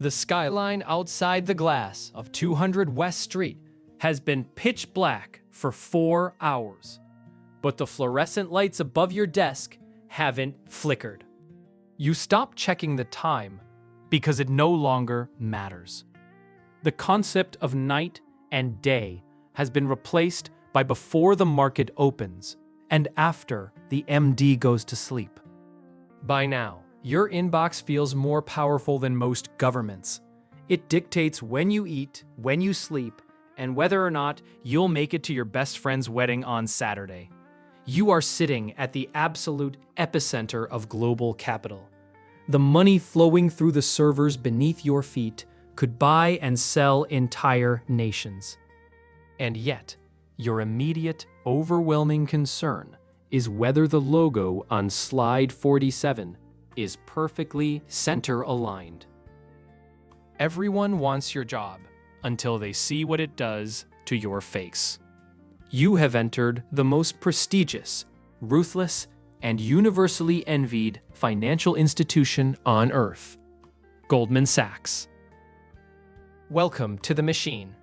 The skyline outside the glass of 200 West Street has been pitch black for 4 hours, but the fluorescent lights above your desk haven't flickered. You stop checking the time because it no longer matters. The concept of night and day has been replaced by before the market opens and after the MD goes to sleep. By now, your inbox feels more powerful than most governments. It dictates when you eat, when you sleep, and whether or not you'll make it to your best friend's wedding on Saturday. You are sitting at the absolute epicenter of global capital. The money flowing through the servers beneath your feet could buy and sell entire nations. And yet, your immediate, overwhelming concern is whether the logo on slide 47 is perfectly center-aligned. Everyone wants your job until they see what it does to your face. You have entered the most prestigious, ruthless, and universally envied financial institution on Earth, Goldman Sachs. Welcome to the machine.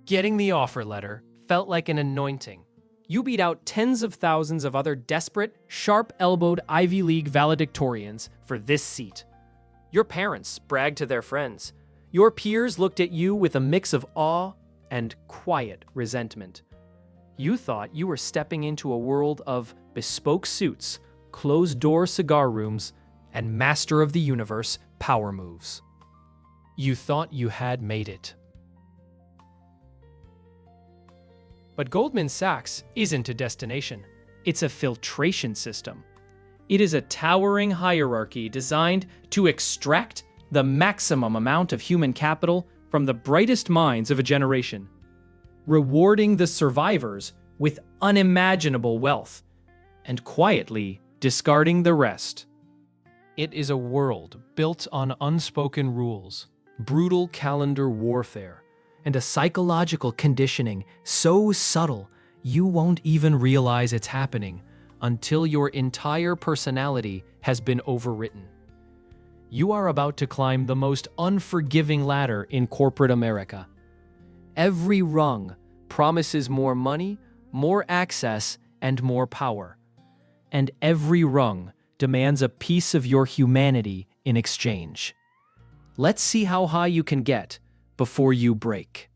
Getting the offer letter felt like an anointing. You beat out tens of thousands of other desperate, sharp-elbowed Ivy League valedictorians for this seat. Your parents bragged to their friends. Your peers looked at you with a mix of awe and quiet resentment. You thought you were stepping into a world of bespoke suits, closed-door cigar rooms, and master of the universe power moves. You thought you had made it. But Goldman Sachs isn't a destination. It's a filtration system. It is a towering hierarchy designed to extract the maximum amount of human capital from the brightest minds of a generation, rewarding the survivors with unimaginable wealth and quietly discarding the rest. It is a world built on unspoken rules, brutal calendar warfare, and a psychological conditioning so subtle you won't even realize it's happening until your entire personality has been overwritten. You are about to climb the most unforgiving ladder in corporate America. Every rung promises more money, more access, and more power. And every rung demands a piece of your humanity in exchange. Let's see how high you can get before you break.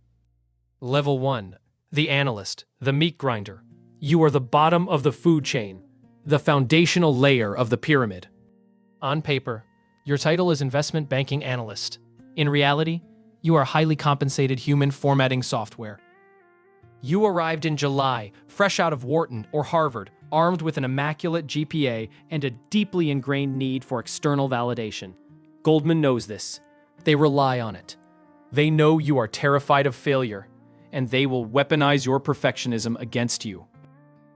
Level 1. The analyst, the meat grinder. You are the bottom of the food chain, the foundational layer of the pyramid. On paper, your title is Investment Banking Analyst. In reality, you are highly compensated human formatting software. You arrived in July, fresh out of Wharton or Harvard, armed with an immaculate GPA and a deeply ingrained need for external validation. Goldman knows this. They rely on it. They know you are terrified of failure, and they will weaponize your perfectionism against you.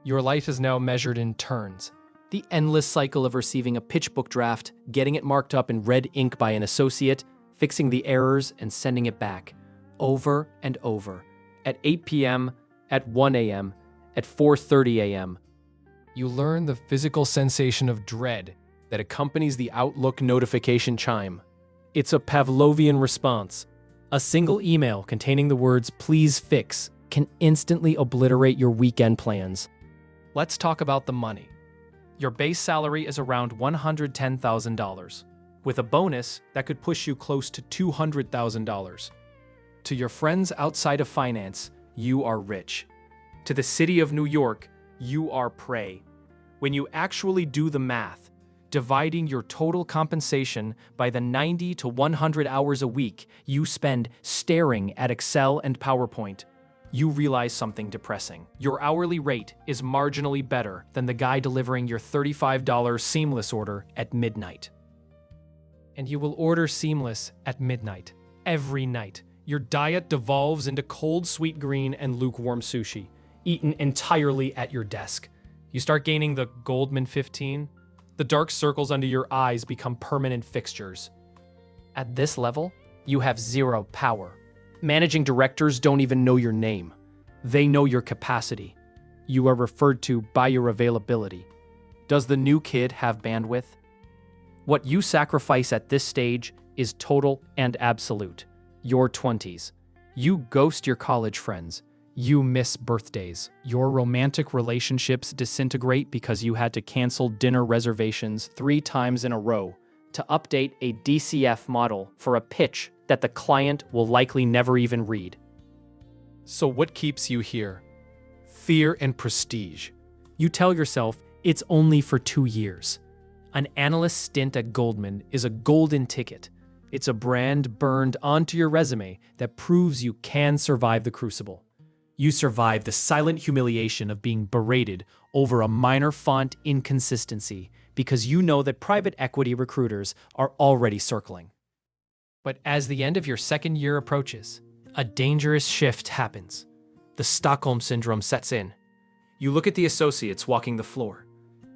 Your life is now measured in turns. The endless cycle of receiving a pitchbook draft, getting it marked up in red ink by an associate, fixing the errors, and sending it back, over and over, at 8 p.m., at 1 a.m., at 4:30 a.m. You learn the physical sensation of dread that accompanies the Outlook notification chime. It's a Pavlovian response. A single email containing the words "please fix" can instantly obliterate your weekend plans. Let's talk about the money. Your base salary is around $110,000, with a bonus that could push you close to $200,000. To your friends outside of finance, you are rich. To the city of New York, you are prey. When you actually do the math, dividing your total compensation by the 90 to 100 hours a week you spend staring at Excel and PowerPoint, you realize something depressing. Your hourly rate is marginally better than the guy delivering your $35 Seamless order at midnight. And you will order Seamless at midnight, every night. Your diet devolves into cold sweet green and lukewarm sushi, eaten entirely at your desk. You start gaining the Goldman 15. The dark circles under your eyes become permanent fixtures. At this level, you have zero power. Managing directors don't even know your name. They know your capacity. You are referred to by your availability. Does the new kid have bandwidth? What you sacrifice at this stage is total and absolute. Your 20s. You ghost your college friends. You miss birthdays. Your romantic relationships disintegrate because you had to cancel dinner reservations 3 times in a row to update a DCF model for a pitch that the client will likely never even read. So what keeps you here? Fear and prestige. You tell yourself it's only for 2 years. An analyst stint at Goldman is a golden ticket. It's a brand burned onto your resume that proves you can survive the crucible. You survive the silent humiliation of being berated over a minor font inconsistency because you know that private equity recruiters are already circling. But as the end of your second year approaches, a dangerous shift happens. The Stockholm Syndrome sets in. You look at the associates walking the floor.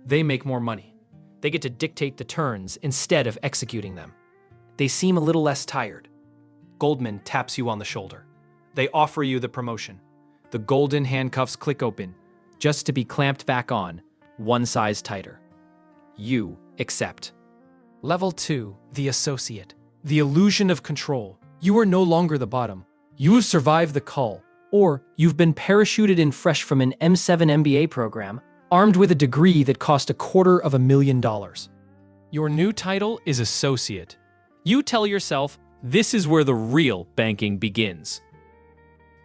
They make more money. They get to dictate the turns instead of executing them. They seem a little less tired. Goldman taps you on the shoulder. They offer you the promotion. The golden handcuffs click open, just to be clamped back on, one size tighter. You accept. Level 2, the associate. The illusion of control. You are no longer the bottom. You have survived the cull, or you've been parachuted in fresh from an M7 MBA program, armed with a degree that cost $250,000. Your new title is associate. You tell yourself, this is where the real banking begins.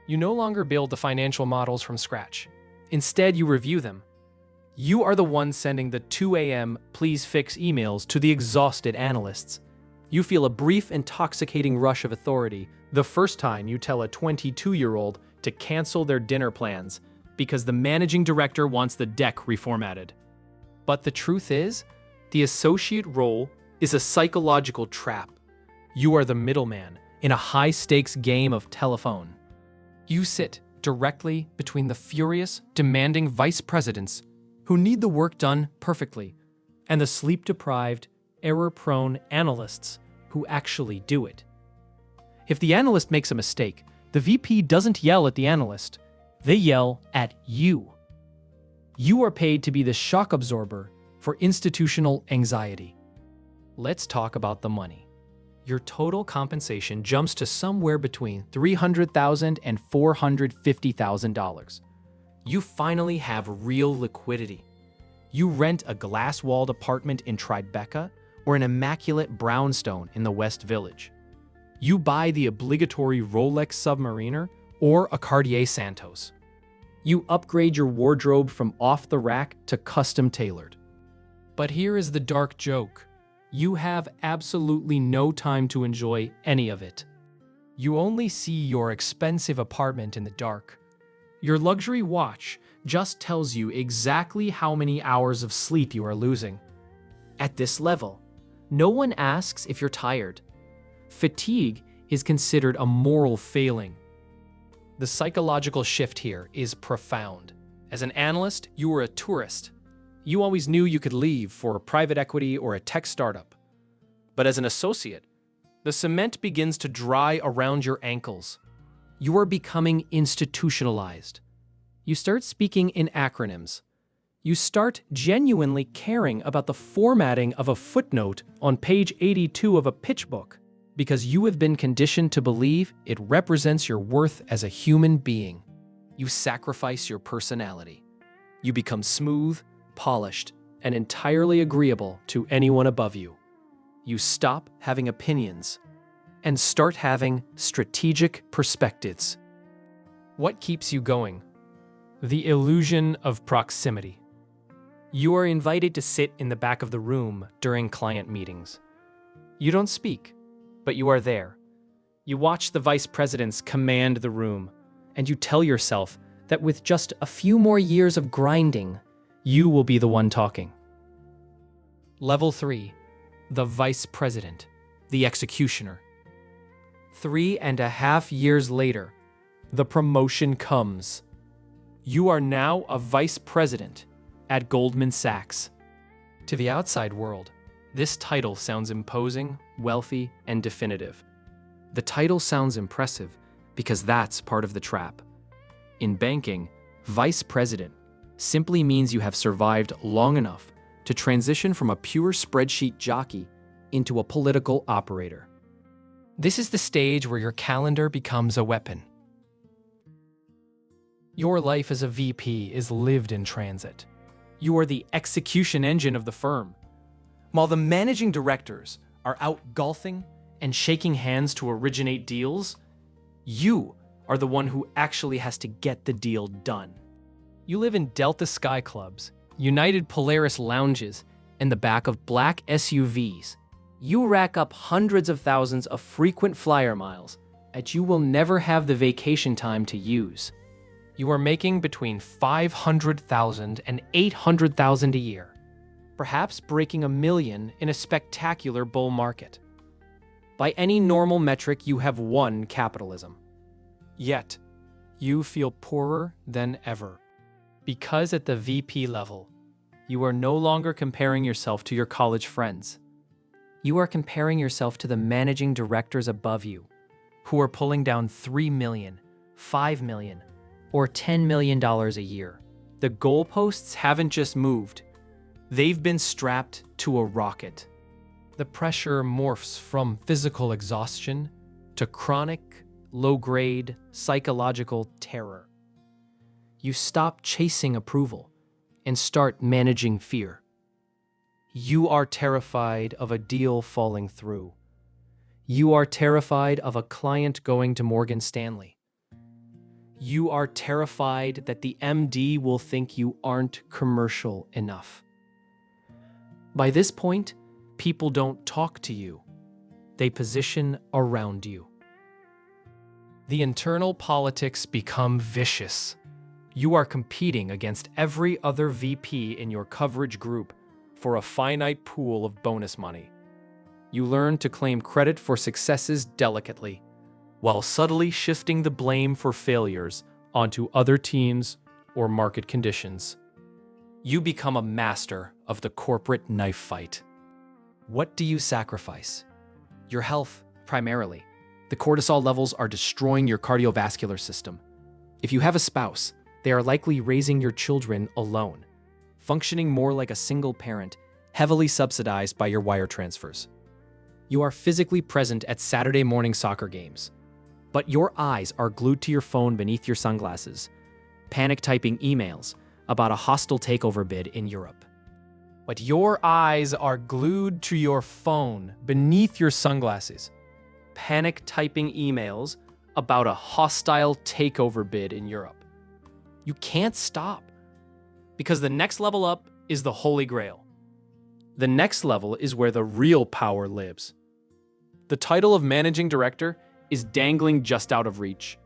You no longer build the financial models from scratch. Instead, you review them. You are the one sending the 2 a.m. please fix emails to the exhausted analysts. You feel a brief, intoxicating rush of authority the first time you tell a 22-year-old to cancel their dinner plans because the managing director wants the deck reformatted. But the truth is, the associate role is a psychological trap. You are the middleman in a high-stakes game of telephone. You sit directly between the furious, demanding vice presidents who need the work done perfectly and the sleep-deprived, error-prone analysts who actually do it. If the analyst makes a mistake, the VP doesn't yell at the analyst. They yell at you. You are paid to be the shock absorber for institutional anxiety. Let's talk about the money. Your total compensation jumps to somewhere between $300,000 and $450,000. You finally have real liquidity. You rent a glass-walled apartment in Tribeca or an immaculate brownstone in the West Village. You buy the obligatory Rolex Submariner or a Cartier Santos. You upgrade your wardrobe from off-the-rack to custom-tailored. But here is the dark joke. You have absolutely no time to enjoy any of it. You only see your expensive apartment in the dark. Your luxury watch just tells you exactly how many hours of sleep you are losing. At this level, no one asks if you're tired. Fatigue is considered a moral failing. The psychological shift here is profound. As an analyst, you were a tourist. You always knew you could leave for a private equity or a tech startup. But as an associate, the cement begins to dry around your ankles. You are becoming institutionalized. You start speaking in acronyms. You start genuinely caring about the formatting of a footnote on page 82 of a pitch book because you have been conditioned to believe it represents your worth as a human being. You sacrifice your personality. You become smooth, polished, and entirely agreeable to anyone above you. You stop having opinions and start having strategic perspectives. What keeps you going? The illusion of proximity. You are invited to sit in the back of the room during client meetings. You don't speak, but you are there. You watch the vice presidents command the room, and you tell yourself that with just a few more years of grinding, you will be the one talking. Level 3, the vice president, the executioner. 3.5 years later, the promotion comes. You are now a vice president at Goldman Sachs. To the outside world, this title sounds imposing, wealthy, and definitive. The title sounds impressive because that's part of the trap. In banking, vice president simply means you have survived long enough to transition from a pure spreadsheet jockey into a political operator. This is the stage where your calendar becomes a weapon. Your life as a VP is lived in transit. You are the execution engine of the firm. While the managing directors are out golfing and shaking hands to originate deals, you are the one who actually has to get the deal done. You live in Delta Sky Clubs, United Polaris lounges, and the back of black SUVs. You rack up hundreds of thousands of frequent flyer miles that you will never have the vacation time to use. You are making between $500,000 and $800,000 a year, perhaps breaking $1 million in a spectacular bull market. By any normal metric, you have won capitalism. Yet, you feel poorer than ever. Because at the VP level, you are no longer comparing yourself to your college friends. You are comparing yourself to the managing directors above you, who are pulling down $3 million, $5 million, or $10 million a year. The goalposts haven't just moved. They've been strapped to a rocket. The pressure morphs from physical exhaustion to chronic, low-grade, psychological terror. You stop chasing approval and start managing fear. You are terrified of a deal falling through. You are terrified of a client going to Morgan Stanley. You are terrified that the MD will think you aren't commercial enough. By this point, people don't talk to you. They position around you. The internal politics become vicious. You are competing against every other VP in your coverage group for a finite pool of bonus money. You learn to claim credit for successes delicately, while subtly shifting the blame for failures onto other teams or market conditions. You become a master of the corporate knife fight. What do you sacrifice? Your health, primarily. The cortisol levels are destroying your cardiovascular system. If you have a spouse, they are likely raising your children alone, functioning more like a single parent, heavily subsidized by your wire transfers. You are physically present at Saturday morning soccer games, but your eyes are glued to your phone beneath your sunglasses, panic typing emails about a hostile takeover bid in Europe. But your eyes are glued to your phone beneath your sunglasses, panic typing emails about a hostile takeover bid in Europe. You can't stop, because the next level up is the Holy Grail. The next level is where the real power lives. The title of managing director is dangling just out of reach,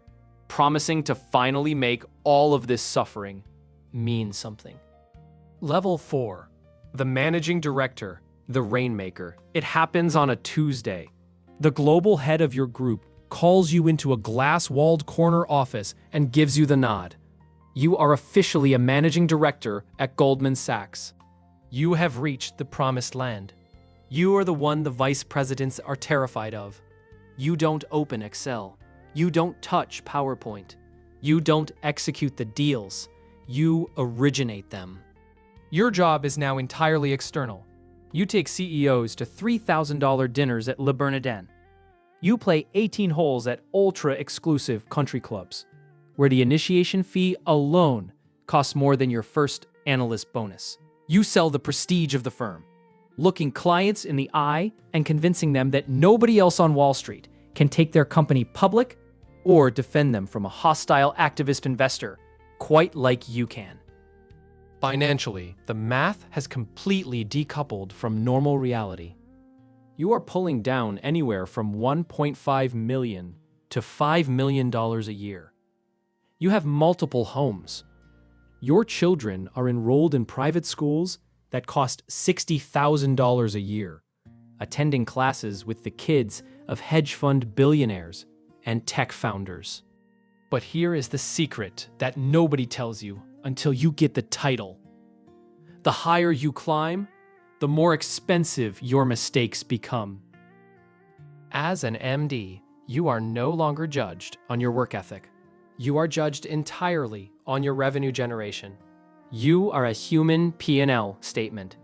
promising to finally make all of this suffering mean something. Level 4. The managing director, the rainmaker. It happens on a Tuesday. The global head of your group calls you into a glass-walled corner office and gives you the nod. You are officially a managing director at Goldman Sachs. You have reached the promised land. You are the one the vice presidents are terrified of. You don't open Excel. You don't touch PowerPoint. You don't execute the deals. You originate them. Your job is now entirely external. You take CEOs to $3,000 dinners at Le Bernardin. You play 18 holes at ultra-exclusive country clubs, where the initiation fee alone costs more than your first analyst bonus. You sell the prestige of the firm, looking clients in the eye and convincing them that nobody else on Wall Street can take their company public or defend them from a hostile activist investor quite like you can. Financially, the math has completely decoupled from normal reality. You are pulling down anywhere from $1.5 million to $5 million a year. You have multiple homes. Your children are enrolled in private schools that cost $60,000 a year, attending classes with the kids of hedge fund billionaires and tech founders. But here is the secret that nobody tells you until you get the title. The higher you climb, the more expensive your mistakes become. As an MD, you are no longer judged on your work ethic. You are judged entirely on your revenue generation. You are a human P&L statement.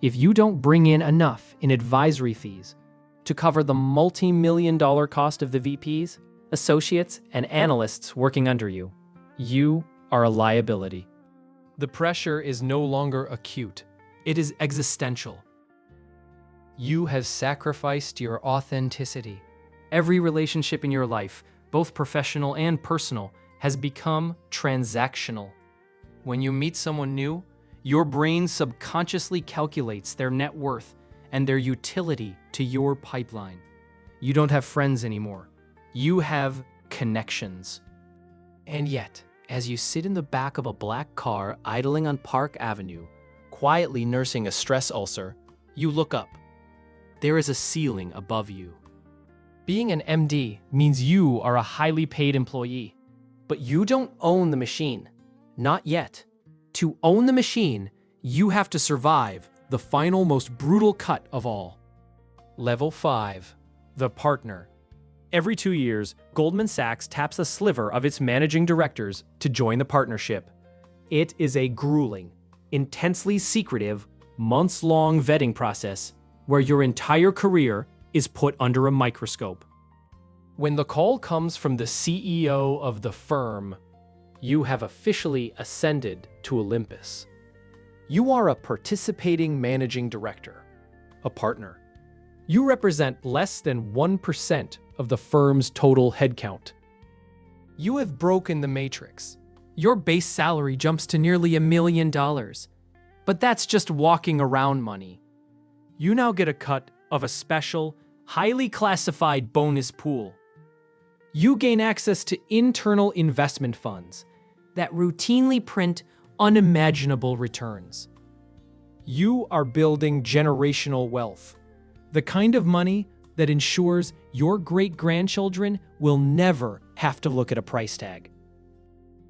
If you don't bring in enough in advisory fees to cover the multi-million-dollar cost of the VPs, associates, and analysts working under you, you are a liability. The pressure is no longer acute. It is existential. You have sacrificed your authenticity. Every relationship in your life, both professional and personal, has become transactional. When you meet someone new, your brain subconsciously calculates their net worth and their utility to your pipeline. You don't have friends anymore. You have connections. And yet, as you sit in the back of a black car idling on Park Avenue, quietly nursing a stress ulcer, you look up. There is a ceiling above you. Being an MD means you are a highly paid employee, but you don't own the machine. Not yet. To own the machine, you have to survive the final, most brutal cut of all. Level 5. The partner. Every 2 years, Goldman Sachs taps a sliver of its managing directors to join the partnership. It is a grueling, intensely secretive, months-long vetting process where your entire career is put under a microscope. When the call comes from the CEO of the firm, you have officially ascended to Olympus. You are a participating managing director, a partner. You represent less than 1% of the firm's total headcount. You have broken the matrix. Your base salary jumps to nearly $1 million, but that's just walking around money. You now get a cut of a special, highly classified bonus pool. You gain access to internal investment funds that routinely print unimaginable returns. You are building generational wealth, the kind of money that ensures your great-grandchildren will never have to look at a price tag.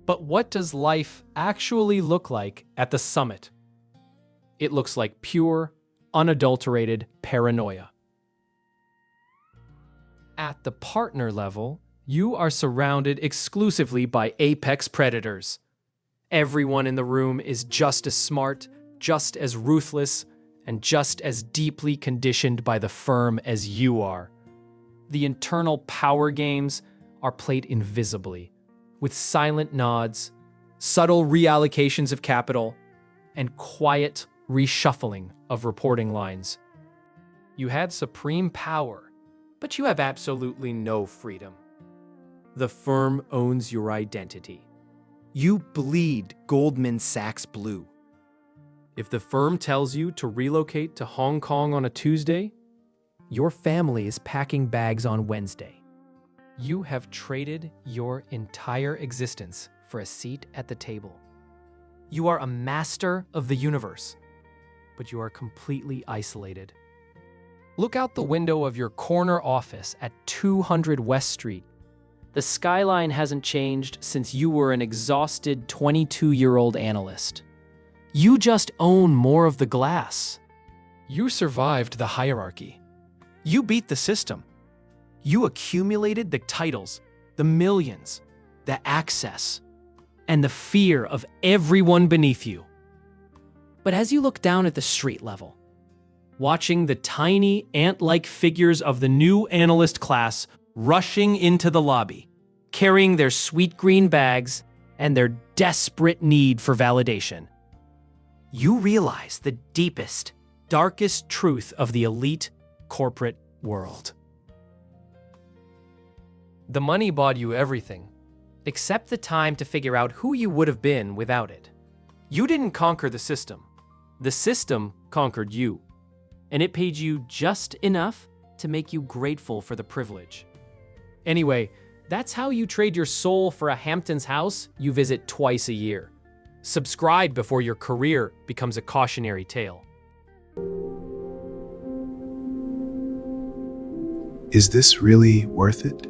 But what does life actually look like at the summit? It looks like pure, unadulterated paranoia. At the partner level, you are surrounded exclusively by apex predators. Everyone in the room is just as smart, just as ruthless, and just as deeply conditioned by the firm as you are. The internal power games are played invisibly, with silent nods, subtle reallocations of capital, and quiet reshuffling of reporting lines. You had supreme power, but you have absolutely no freedom. The firm owns your identity. You bleed Goldman Sachs blue. If the firm tells you to relocate to Hong Kong on a Tuesday, your family is packing bags on Wednesday. You have traded your entire existence for a seat at the table. You are a master of the universe, but you are completely isolated. Look out the window of your corner office at 200 West Street. The skyline hasn't changed since you were an exhausted 22-year-old analyst. You just own more of the glass. You survived the hierarchy. You beat the system. You accumulated the titles, the millions, the access, and the fear of everyone beneath you. But as you look down at the street level, watching the tiny ant-like figures of the new analyst class rushing into the lobby, carrying their sweet green bags and their desperate need for validation, you realize the deepest, darkest truth of the elite corporate world. The money bought you everything, except the time to figure out who you would have been without it. You didn't conquer the system. The system conquered you, and it paid you just enough to make you grateful for the privilege. Anyway, that's how you trade your soul for a Hamptons house you visit twice a year. Subscribe before your career becomes a cautionary tale. Is this really worth it?